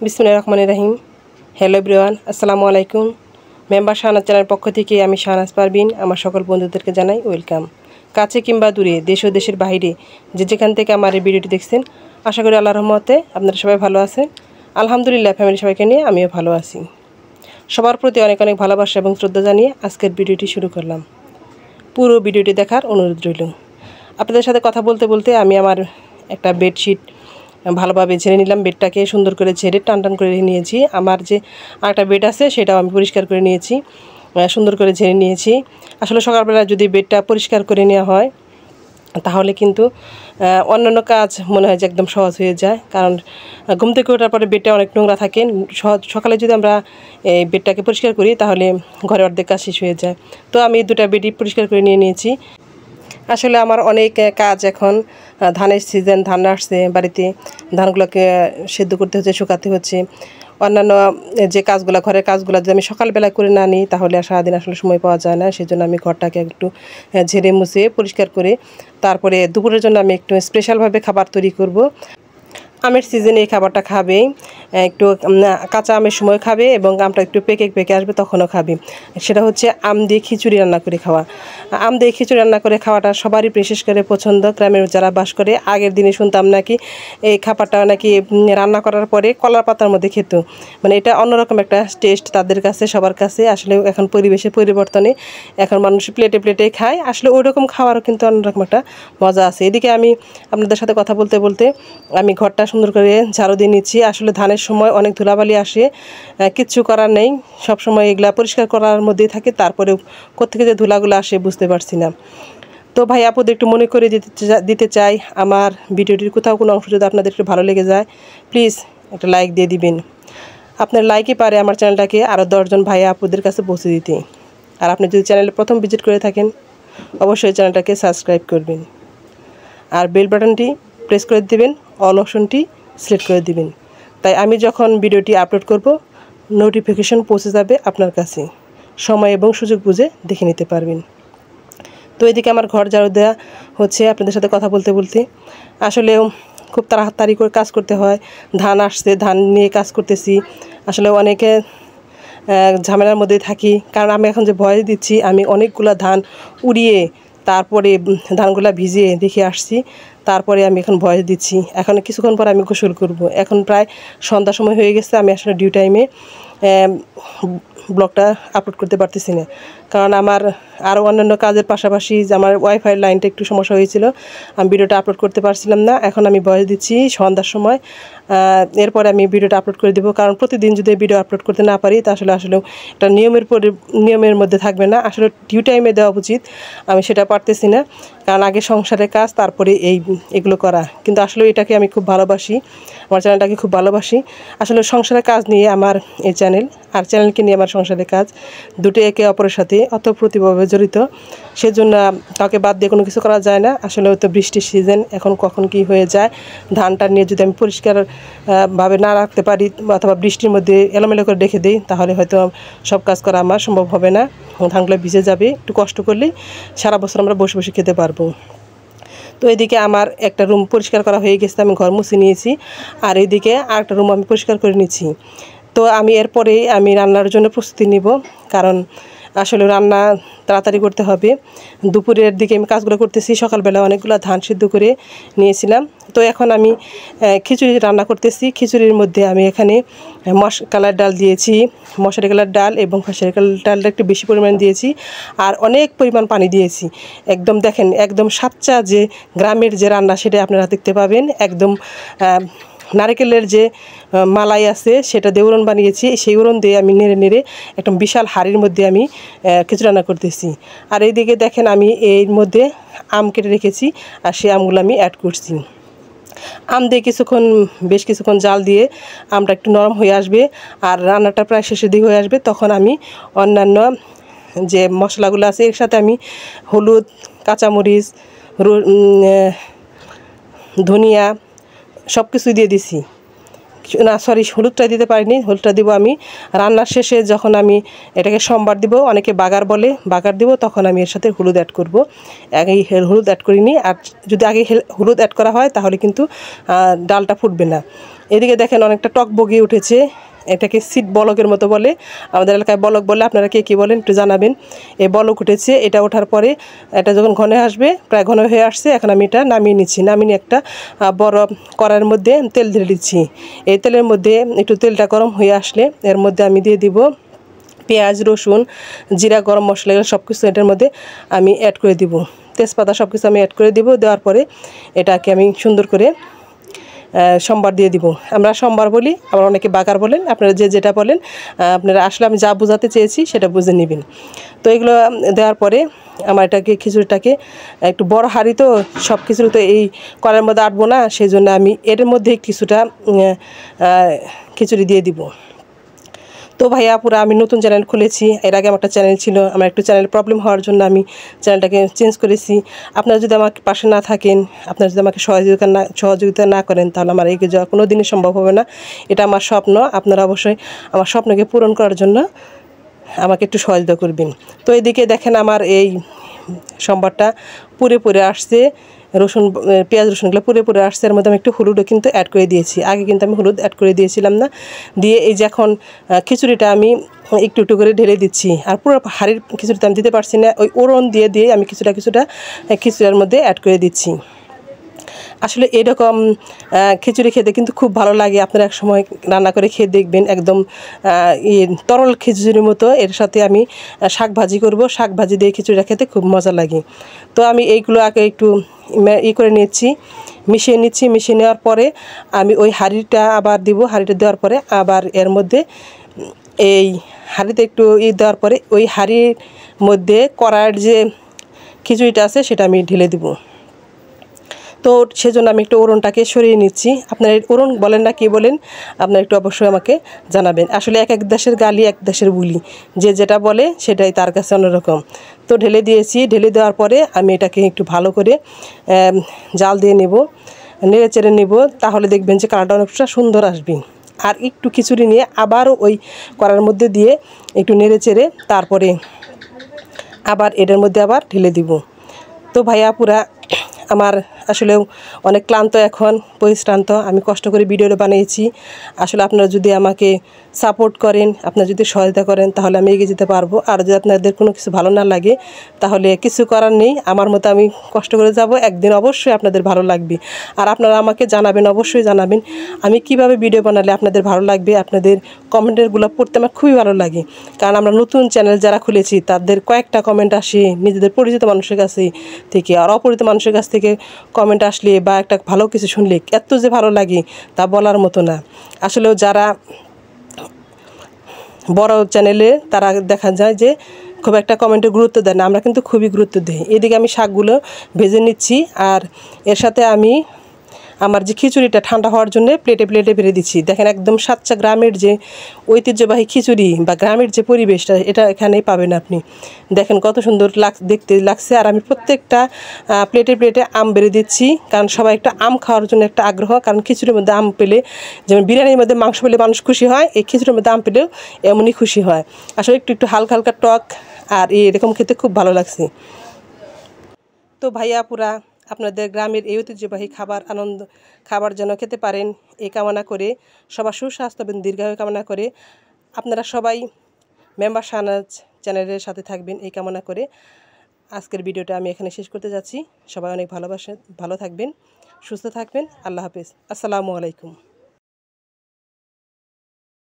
বিসমিল্লাহির রহমানির রহিম। Hello everyone, আসসালামু আলাইকুম। মেম্বার শাহনাজ চ্যানেলের পক্ষ থেকে আমি শাহনাজ পারভিন আমার সকল বন্ধুদেরকে জানাই ওয়েলকাম। কাছে কিংবা দূরে, দেশ ও দেশের বাইরে যে যেখান থেকে আমার এই ভিডিওটি দেখছেন, আশা করি আল্লাহর রহমতে আপনারা সবাই ভালো আছেন। আলহামদুলিল্লাহ, ফ্যামিলি সবাইকে নিয়ে আমিও ভালো আছি। সবার প্রতি অনেক অনেক ভালোবাসা এবং শ্রদ্ধা জানিয়ে আজকের ভিডিওটি শুরু করলাম। পুরো ভিডিওটি দেখার অনুরোধ রইল। আপনাদের সাথে কথা বলতে বলতে আমি আমার একটা বেডশিট ভালোভাবে ঝেড়ে নিলাম। বেডটাকে সুন্দর করে ঝেড়ে টান টান করে নিয়েছি। আমার যে আরেকটা বেড আছে সেটাও আমি পরিষ্কার করে নিয়েছি, সুন্দর করে ঝেড়ে নিয়েছি। আসলে সকালবেলা যদি বেডটা পরিষ্কার করে নেওয়া হয় তাহলে কিন্তু অন্যান্য কাজ মনে হয় যে একদম সহজ হয়ে যায়। কারণ ঘুম থেকে ওঠার পরে বেডটা অনেক নোংরা থাকে। সকালে যদি আমরা এই বেডটাকে পরিষ্কার করি তাহলে ঘরে অর্ধেক কাজ শেষ হয়ে যায়। তো আমি দুটা বেডই পরিষ্কার করে নিয়েছি। আসলে আমার অনেক কাজ এখন, ধানের সিজন, ধান আসছে বাড়িতে, ধানগুলোকে সেদ্ধ করতে হচ্ছে, শুকাতে হচ্ছে। অন্যান্য যে কাজগুলো, ঘরের কাজগুলো যদি আমি সকালবেলা করে না নিই তাহলে সারাদিন আসলে সময় পাওয়া যায় না। সেজন্য আমি ঘরটাকে একটু ঝেড়ে মুছে পরিষ্কার করে তারপরে দুপুরের জন্য আমি একটু স্পেশালভাবে খাবার তৈরি করব। আমের সিজনে এই খাবারটা খাবে, একটু কাঁচা আমের সময় খাবে এবং আমটা একটু পেকে পেকে আসবে তখনও খাবে। সেটা হচ্ছে আম দিয়ে খিচুড়ি রান্না করে খাওয়া। আম দিয়ে খিচুড়ি রান্না করে খাওয়াটা সবারই বিশেষ করে পছন্দ। গ্রামের যারা বাস করে, আগের দিনে শুনতাম নাকি এই খাবারটা নাকি রান্না করার পরে কলার পাতার মধ্যে খেত। মানে এটা অন্যরকম একটা টেস্ট তাদের কাছে, সবার কাছে। আসলে এখন পরিবেশের পরিবর্তনে এখন মানুষ প্লেটে প্লেটে খায়। আসলে ওই রকম খাওয়ারও কিন্তু অন্যরকম একটা মজা আছে। এদিকে আমি আপনাদের সাথে কথা বলতে বলতে আমি ঘরটা সুন্দর করে ঝাড়ু দিয়ে নিচ্ছি। আসলে ধানের সময় অনেক ধুলাবালি আসে, কিচ্ছু করার নেই, সব সময় এগুলা পরিষ্কার করার মধ্যেই থাকে। তারপরেও কোত্থেকে যে ধুলাগুলো আসে বুঝতে পারছি না। তো ভাই আপুদের একটু মনে করে দিতে চাই, আমার ভিডিওটির কোথাও কোনো অংশ যদি আপনাদের একটু ভালো লেগে যায় প্লিজ একটা লাইক দিয়ে দিবেন। আপনার লাইকই পারে আমার চ্যানেলটাকে আরও 10 জন ভাই আপুদের কাছে পৌঁছে দিতে। আর আপনি যদি চ্যানেলে প্রথম ভিজিট করে থাকেন অবশ্যই চ্যানেলটাকে সাবস্ক্রাইব করবেন আর বেল বাটনটি প্রেস করে দিবেন, অল অপশনটি সিলেক্ট করে দিবেন। তাই আমি যখন ভিডিওটি আপলোড করব নোটিফিকেশন পৌঁছে যাবে আপনার কাছে, সময় এবং সুযোগ বুঝে দেখে নিতে পারবেন। তো এদিকে আমার ঘর ঝাড়ু দেওয়া হচ্ছে আপনাদের সাথে কথা বলতে বলতে। আসলে খুব তাড়াতাড়ি করে কাজ করতে হয়। ধান আসছে, ধান নিয়ে কাজ করতেছি। আসলে অনেকে ঝামেলার মধ্যে থাকি, কারণ আমি এখন যে ভয়েস দিচ্ছি আমি অনেকগুলো ধান উড়িয়ে তারপরে ধানগুলো ভিজিয়ে দেখে আসছি, তারপরে আমি এখন ভয়েস দিচ্ছি। এখন কিছুক্ষণ পর আমি গোসল করব। এখন প্রায় সন্ধ্যার সময় হয়ে গেছে, আমি আসলে ডিউ টাইমে ব্লগটা আপলোড করতে পারতেছি না। কারণ আমার আরও অন্যান্য কাজের পাশাপাশি যে আমার ওয়াইফাই লাইনটা একটু সমস্যা হয়েছিল, আমি ভিডিওটা আপলোড করতে পারছিলাম না। এখন আমি ভয়েস দিচ্ছি সন্ধ্যার সময়, এরপরে আমি ভিডিওটা আপলোড করে দেবো। কারণ প্রতিদিন যদি ভিডিও আপলোড করতে না পারি তা আসলে একটা নিয়মের মধ্যে থাকবে না। আসলে ডিউ টাইমে দেওয়া উচিত, আমি সেটা পারতেছি না। কারণ আগে সংসারের কাজ, তারপরে এগুলো করা। কিন্তু আসলে এটাকে আমি খুব ভালোবাসি, আমার চ্যানেলটাকে খুব ভালোবাসি। আসলে সংসারের কাজ নিয়ে আমার এই চ্যানেল, আর চ্যানেলকে নিয়ে আমার সংসারের কাজ, দুটো একে অপরের সাথে অতপ্রতিভাবে জড়িত। সেজন্য কাউকে বাদ দিয়ে কোনো কিছু করা যায় না। আসলে হয়তো বৃষ্টির সিজন, এখন কখন কি হয়ে যায়, ধানটা নিয়ে যদি আমি পরিষ্কার ভাবে না রাখতে পারি অথবা বৃষ্টির মধ্যে এলোমেলো করে রেখে দিই তাহলে হয়তো সব কাজ করা আমার সম্ভব হবে না। ধানগুলো ভিজে যাবে, একটু কষ্ট করলেই সারা বছর আমরা বসে বসে খেতে পারবো। তো এদিকে আমার একটা রুম পরিষ্কার করা হয়ে গেছে, আমি ঘর মুছে নিয়েছি। আর এইদিকে আরেকটা রুম আমি পরিষ্কার করে নিচ্ছি। তো আমি এরপরে আমি রান্নার জন্য প্রস্তুতি নিব, কারণ আসলে রান্না তাড়াতাড়ি করতে হবে। দুপুরের দিকে আমি কাজগুলো করতেছি। সকালবেলা অনেকগুলো ধান সিদ্ধ করে নিয়েছিলাম। তো এখন আমি খিচুড়ি রান্না করতেছি। খিচুড়ির মধ্যে আমি এখানে কালার ডাল দিয়েছি, মশারি কালার ডাল এবং খেসারি কালার ডালটা একটু বেশি পরিমাণ দিয়েছি, আর অনেক পরিমাণ পানি দিয়েছি। একদম দেখেন, একদম সাচ্চা যে গ্রামের যে রান্না সেটা আপনারা দেখতে পাবেন। একদম নারকেলের যে মালাই আছে সেটা দিয়ে উড়ন বানিয়েছি, সেই উড়ন দিয়ে আমি নেড়ে নেড়ে একদম বিশাল হাঁড়ির মধ্যে আমি খিচুড়ি রান্না করতেছি। আর এইদিকে দেখেন আমি এর মধ্যে আম কেটে রেখেছি, আর সেই আমগুলো আমি অ্যাড করছি। আম দিয়ে বেশ কিছুক্ষণ জাল দিয়ে আমটা একটু নরম হয়ে আসবে আর রান্নাটা প্রায় শেষের দিকে হয়ে আসবে, তখন আমি অন্যান্য যে মশলাগুলো আছে এর সাথে আমি হলুদ, কাঁচামরিচ, ধনিয়া সব কিছু দিয়ে দিছি। না সরি, হলুদটা দিতে পারিনি, হলুদটা দিব আমি রান্নার শেষে, যখন আমি এটাকে সম্বার দিব, অনেকে বাগার বলে, বাগার দিব, তখন আমি এর সাথে হলুদ অ্যাড করব। আগেই হলুদ অ্যাড করিনি। আর যদি আগে হলুদ অ্যাড করা হয় তাহলে কিন্তু ডালটা ফুটবে না। এদিকে দেখেন অনেকটা টক বগিয়ে উঠেছে, এটাকে সিট বলকের মতো বলে, আমাদের এলাকায় বলক বলে, আপনারা কে কী বলেন একটু জানাবেন। এই বলক উঠেছে, এটা ওঠার পরে এটা যখন ঘন আসবে, প্রায় ঘন হয়ে আসছে, এখন আমি এটা নামিয়ে নিচ্ছি। নামিয়ে নিয়ে একটা বড় কড়াইয়ের মধ্যে তেল ঢেলে দিচ্ছি। এই তেলের মধ্যে একটু তেলটা গরম হয়ে আসলে এর মধ্যে আমি দিয়ে দিব পেঁয়াজ, রসুন, জিরা, গরম মশলা, এগুলো সব কিছু এটার মধ্যে আমি অ্যাড করে দিব। তেজপাতা সব কিছু আমি অ্যাড করে দিব। দেওয়ার পরে এটাকে আমি সুন্দর করে সম্বার দিয়ে দিব। আমরা সম্বার বলি, আবার অনেকে বাগার বলেন, আপনারা যে যেটা বলেন। আপনারা আসলে আমি যা বোঝাতে চেয়েছি সেটা বুঝে নেবেন। তো এগুলো দেওয়ার পরে আমার এটাকে খিচুড়িটাকে একটু বড় হাঁড়ি, তো সব কিছু তো এই কড়াইয়ের মধ্যে আটবো না, সেই জন্য আমি এর মধ্যে কিছুটা খিচুড়ি দিয়ে দিব। তো ভাইয়া আপুরা, আমি নতুন চ্যানেল খুলেছি, এর আগে আমার একটা চ্যানেল ছিল, আমার একটু চ্যানেল প্রবলেম হওয়ার জন্য আমি চ্যানেলটাকে চেঞ্জ করেছি। আপনারা যদি আমার পাশে না থাকেন, আপনারা যদি আমাকে সহযোগিতা না করেন, তাহলে আমার এগিয়ে যাওয়া কোনো দিনই সম্ভব হবে না। এটা আমার স্বপ্ন, আপনারা অবশ্যই আমার স্বপ্নকে পূরণ করার জন্য আমাকে একটু সহযোগিতা করবেন। তো এদিকে দেখেন আমার এই সম্বারটা পুড়ে আসছে, রসুন পেঁয়াজ রসুনগুলো পুড়ে আসছে। এর মধ্যে আমি একটু হলুদও কিন্তু অ্যাড করে দিয়েছি, আগে কিন্তু আমি হলুদ অ্যাড করে দিয়েছিলাম না। দিয়ে এই যে এখন খিচুড়িটা আমি একটু একটু করে ঢেলে দিচ্ছি। আর পুরো হাঁড়ির খিচুড়িটা আমি দিতে পারছি না, ওই ওড়ন দিয়ে আমি কিছুটা খিচুড়ির মধ্যে অ্যাড করে দিচ্ছি। আসলে এরকম খিচুড়ি খেতে কিন্তু খুব ভালো লাগে, আপনারা এক সময় রান্না করে খেয়ে দেখবেন, একদম তরল খিচুড়ির মতো। এর সাথে আমি শাক ভাজি করব, শাক ভাজি দিয়ে খিচুড়িটা খেতে খুব মজা লাগে। তো আমি এইগুলো আগে একটু করে নিচ্ছি, মিশিয়ে নিচ্ছি। মিশিয়ে নেওয়ার পরে আমি ওই হাঁড়িটা আবার দিব, হাঁড়িটা দেওয়ার পরে আবার এর মধ্যে এই হাঁড়িতে একটু দেওয়ার পরে ওই হাঁড়ির মধ্যে কড়াইয়ের যে খিচুড়িটা আছে সেটা আমি ঢেলে দিব। তো সেজন্য আমি একটু ওড়নটাকে সরিয়ে নিচ্ছি। আপনারা ওড়ন বলেন না কী বলেন, আপনারা একটু অবশ্যই আমাকে জানাবেন। আসলে এক এক দেশের গালি, এক দেশের বুলি, যে যেটা বলে সেটাই তার কাছে অন্যরকম। তো ঢেলে দিয়েছি, ঢেলে দেওয়ার পরে আমি এটাকে একটু ভালো করে জাল দিয়ে নেব, নেড়ে চেড়ে নেব, তাহলে দেখবেন যে কালারটা অনেকটা সুন্দর আসবে। আর একটু খিচুড়ি নিয়ে আবারও ওই কড়াইয়ের মধ্যে দিয়ে একটু নেড়ে চেড়ে তারপরে আবার এটার মধ্যে আবার ঢেলে দিব। তো ভাইয়া আপুরা, আমার আসলেও অনেক ক্লান্ত, এখন পরিশ্রান্ত, আমি কষ্ট করে ভিডিওটা বানিয়েছি। আসলে আপনারা যদি আমাকে সাপোর্ট করেন, আপনারা যদি সহায়তা করেন, তাহলে আমি এগিয়ে যেতে পারবো। আর যদি আপনাদের কোনো কিছু ভালো না লাগে, তাহলে কিছু করার নেই, আমার মতো আমি কষ্ট করে যাব, একদিন অবশ্যই আপনাদের ভালো লাগবে। আর আপনারা আমাকে জানাবেন, অবশ্যই জানাবেন আমি কিভাবে ভিডিও বানালে আপনাদের ভালো লাগবে। আপনাদের কমেন্টেরগুলো পড়তে আমার খুবই ভালো লাগে, কারণ আমরা নতুন চ্যানেল যারা খুলেছি তাদের কয়েকটা কমেন্ট আসে নিজেদের পরিচিত মানুষের কাছে থেকে, আর অপরিচিত মানুষের কাছ থেকে কমেন্ট আসলে বা একটা ভালো কিছু শুনলে এত যে ভালো লাগে তা বলার মতো না। আসলেও যারা বড় চ্যানেলে তারা দেখা যায় যে খুব একটা কমেন্টে গুরুত্ব দেয় না, আমরা কিন্তু খুবই গুরুত্ব দিই। এদিকে আমি শাকগুলো ভেজে নিচ্ছি, আর এর সাথে আমি আমার যে খিচুড়িটা ঠান্ডা হওয়ার জন্য প্লেটে ভরে দিচ্ছি। দেখেন একদম সাচ্চা গ্রামের যে ঐতিহ্যবাহী খিচুড়ি বা গ্রামের যে পরিবেশটা, এটা এখানেই পাবেন আপনি। দেখেন কত সুন্দর দেখতে লাগছে। আর আমি প্রত্যেকটা প্লেটে আম বেড়ে দিচ্ছি, কারণ সবাই একটা আম খাওয়ার জন্য একটা আগ্রহ। কারণ খিচুড়ির মধ্যে আম পেলে, যেমন বিরিয়ানির মধ্যে মাংস পেলে মানুষ খুশি হয়, এই খিচুড়ির মধ্যে আম পেলেও এমনই খুশি হয়। আসলে একটু হালকা হালকা টক, আর এরকম খেতে খুব ভালো লাগছে। তো ভাইয়া আপুরা, আপনাদের গ্রামের এই ঐতিহ্যবাহী খাবার যেন খেতে পারেন এই কামনা করে, সবার সুস্বাস্থ্য এবং দীর্ঘায়ু কামনা করে, আপনারা সবাই মেম্বার শাহনাজ চ্যানেলের সাথে থাকবেন এই কামনা করে আজকের ভিডিওটা আমি এখানে শেষ করতে যাচ্ছি। সবাই অনেক ভালো থাকবেন, সুস্থ থাকবেন। আল্লাহ হাফেজ, আসসালামু আলাইকুম।